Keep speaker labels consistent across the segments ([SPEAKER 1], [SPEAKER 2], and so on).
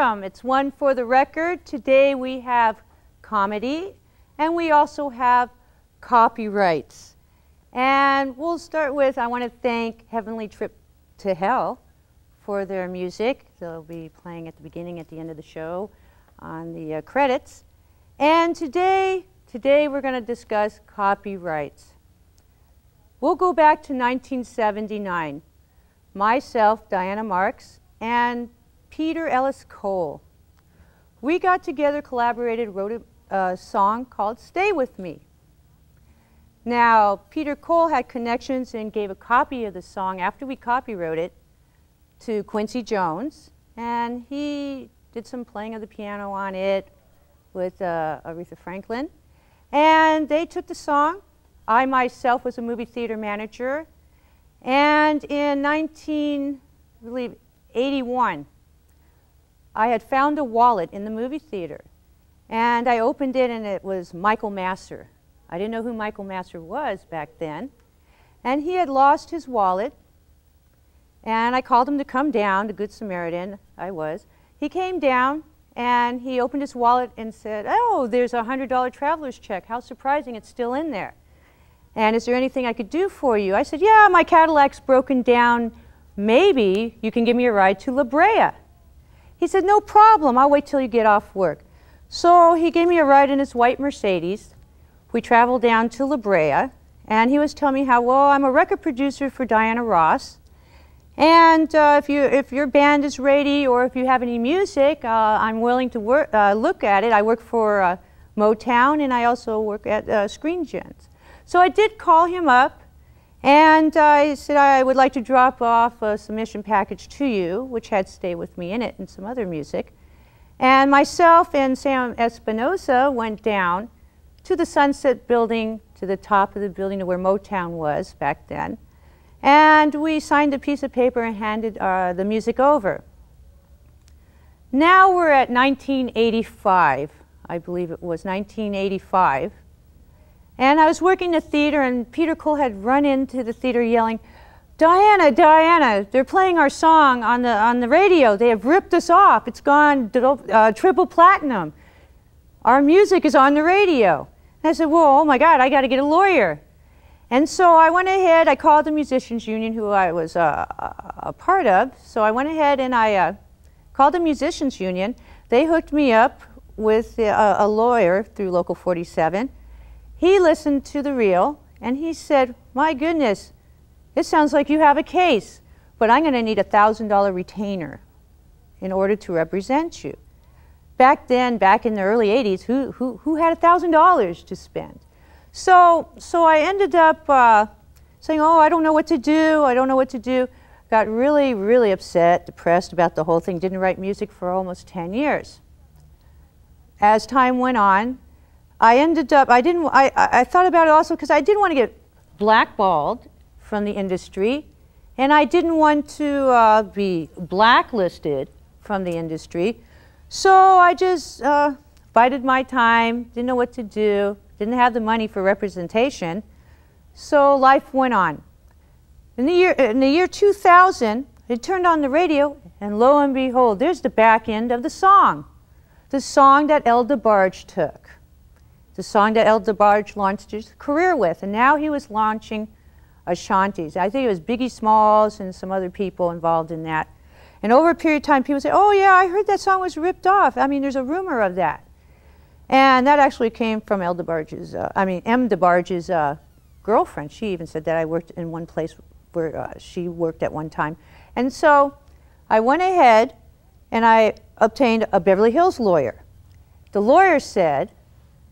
[SPEAKER 1] welcome. It's One for the Record. Today we have comedy and we also have copyrights. And we'll start with, I want to thank Heavenly Trip to Hell for their music. They'll be playing at the beginning, at the end of the show on the credits. And today we're going to discuss copyrights. We'll go back to 1979. Myself, Diana Marks, and Peter Ellis Cole. We got together, collaborated, wrote a song called Stay With Me. Now, Peter Cole had connections and gave a copy of the song after we copywrote it to Quincy Jones, and he did some playing of the piano on it with Aretha Franklin. And they took the song. I myself was a movie theater manager, and in 1981, I had found a wallet in the movie theater, and I opened it, and it was Michael Masser. I didn't know who Michael Masser was back then, and he had lost his wallet, and I called him to come down, the Good Samaritan I was. He came down, and he opened his wallet and said, "Oh, there's a $100 traveler's check. How surprising, it's still in there. And is there anything I could do for you?" I said, "Yeah, my Cadillac's broken down. Maybe you can give me a ride to La Brea." He said, "No problem, I'll wait till you get off work." So he gave me a ride in his white Mercedes. We traveled down to La Brea, and he was telling me how, well, I'm a record producer for Diana Ross, and if your band is ready or if you have any music, I'm willing to look at it. I work for Motown, and I also work at Screen Gems. So I did call him up, and I said I would like to drop off a submission package to you, which had Stay With Me in it and some other music. And myself and Sam Espinosa went down to the Sunset Building, to the top of the building to where Motown was back then. And we signed a piece of paper and handed the music over. Now we're at 1985. I believe it was 1985. And I was working the theater, and Peter Cole had run into the theater yelling, "Diana, Diana, they're playing our song on the radio. They have ripped us off. It's gone triple platinum. Our music is on the radio." And I said, "Well, oh my God, I got to get a lawyer." And so I went ahead, I called the Musicians Union, who I was a part of. So I went ahead and I called the Musicians Union. They hooked me up with a lawyer through Local 47. He listened to the reel, and he said, "My goodness, it sounds like you have a case, but I'm going to need a $1,000 retainer in order to represent you." Back then, back in the early 80s, who had $1,000 to spend? So I ended up saying, "Oh, I don't know what to do. I don't know what to do." Got really, really upset, depressed about the whole thing. Didn't write music for almost 10 years. As time went on, I ended up, I thought about it also because I didn't want to get blackballed from the industry, and I didn't want to be blacklisted from the industry. So I just bided my time, didn't know what to do, didn't have the money for representation, so life went on. In the year 2000, it turned on the radio, and lo and behold, there's the back end of the song that El DeBarge took. The song that El DeBarge launched his career with, and now he was launching Ashanti's. I think it was Biggie Smalls and some other people involved in that. And over a period of time, people say, "Oh yeah, I heard that song was ripped off. I mean, there's a rumor of that." And that actually came from M. DeBarge's girlfriend. She even said that I worked in one place where she worked at one time. And so I went ahead and I obtained a Beverly Hills lawyer. The lawyer said,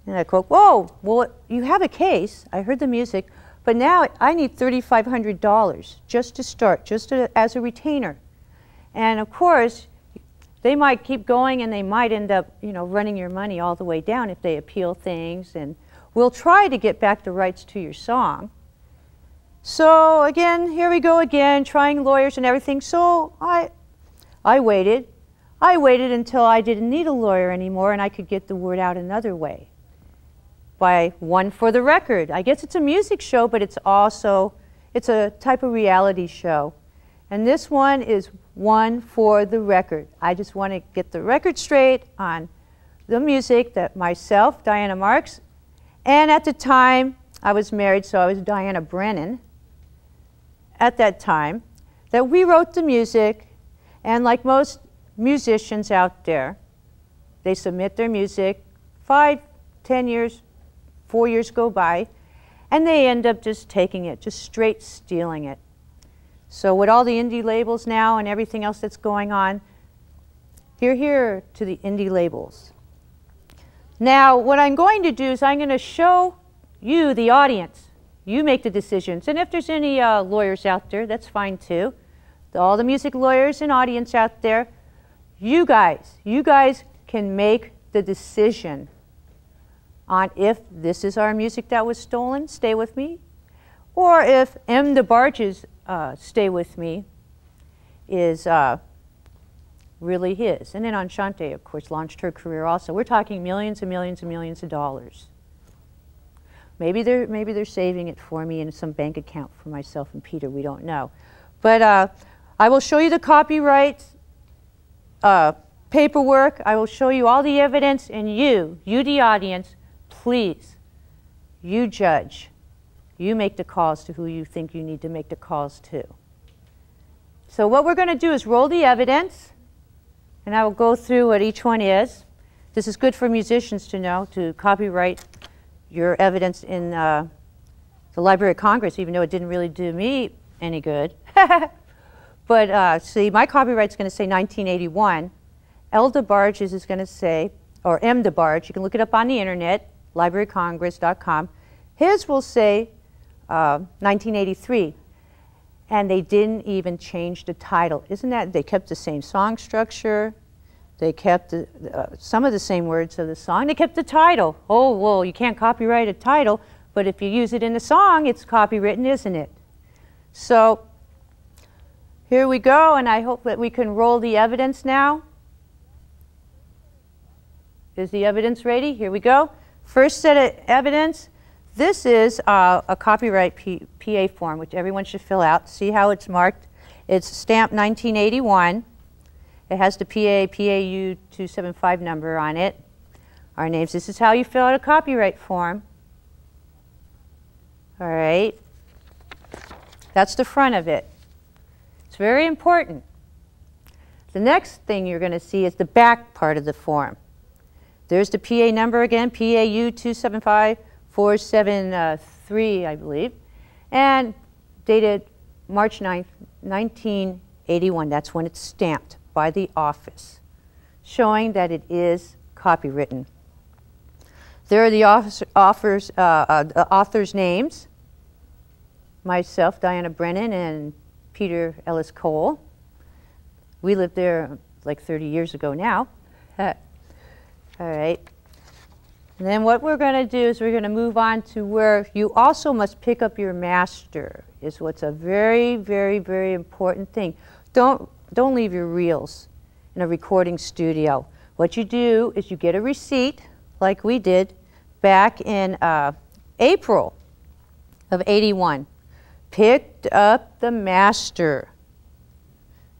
[SPEAKER 1] and I quote, "Whoa, well, you have a case. I heard the music, but now I need $3,500 just to start, as a retainer." And of course, they might keep going, and they might end up, running your money all the way down if they appeal things. And we'll try to get back the rights to your song. So again, here we go again, trying lawyers and everything. So I waited. I waited until I didn't need a lawyer anymore, and I could get the word out another way. By One for the Record. I guess it's a music show, but it's a type of reality show. And this one is one for the record. I just want to get the record straight on the music that myself, Diana Marks, and at the time I was married, so I was Diana Brennan. At that time, that we wrote the music, and like most musicians out there, they submit their music, 5, 10 years, 4 years go by, and they end up just taking it, just straight stealing it. So with all the indie labels now and everything else that's going on, here to the indie labels. Now, what I'm going to do is I'm going to show you, the audience. You make the decisions. And if there's any lawyers out there, that's fine too. All the music lawyers and audience out there, you guys can make the decision on if this is our music that was stolen, Stay With Me, or if M. DeBarge's Stay With Me is really his. And then Enchante, of course, launched her career also. We're talking millions and millions and millions of dollars. Maybe they're saving it for me in some bank account for myself and Peter. We don't know. But I will show you the copyright paperwork. I will show you all the evidence. And you the audience, please, you judge. You make the calls to who you think you need to make the calls to. So what we're going to do is roll the evidence. And I will go through what each one is. This is good for musicians to know, to copyright your evidence in the Library of Congress, even though it didn't really do me any good. But see, my copyright's going to say 1981. L. DeBarge's is going to say, or M. DeBarge, you can look it up on the internet, librarycongress.com. His will say 1983. And they didn't even change the title. Isn't that, they kept the same song structure. They kept some of the same words of the song. They kept the title. Oh, well, you can't copyright a title, but if you use it in the song, it's copywritten, isn't it? So here we go, and I hope that we can roll the evidence now. Is the evidence ready? Here we go. First set of evidence. This is a copyright PA form, which everyone should fill out. See how it's marked? It's stamped 1981. It has the PAU 275 number on it. Our names. This is how you fill out a copyright form. All right. That's the front of it. It's very important. The next thing you're going to see is the back part of the form. There's the PA number again, PAU 275473, I believe, and dated March 9th, 1981. That's when it's stamped by the office, showing that it is copywritten. There are the author's names, myself, Diana Brennan, and Peter Ellis Cole. We lived there like 30 years ago now. All right. And then what we're going to do is we're going to move on to where you also must pick up your master, is what's a very, very, very important thing. Don't leave your reels in a recording studio. What you do is you get a receipt, like we did back in April of '81. Picked up the master.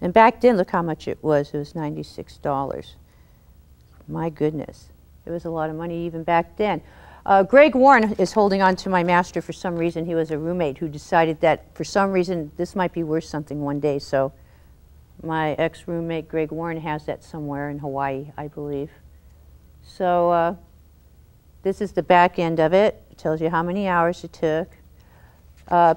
[SPEAKER 1] And back then, look how much it was. It was $96. My goodness. It was a lot of money even back then. Greg Warren is holding on to my master for some reason. He was a roommate who decided that for some reason this might be worth something one day. So my ex-roommate Greg Warren has that somewhere in Hawaii, I believe. So this is the back end of it. It tells you how many hours it took.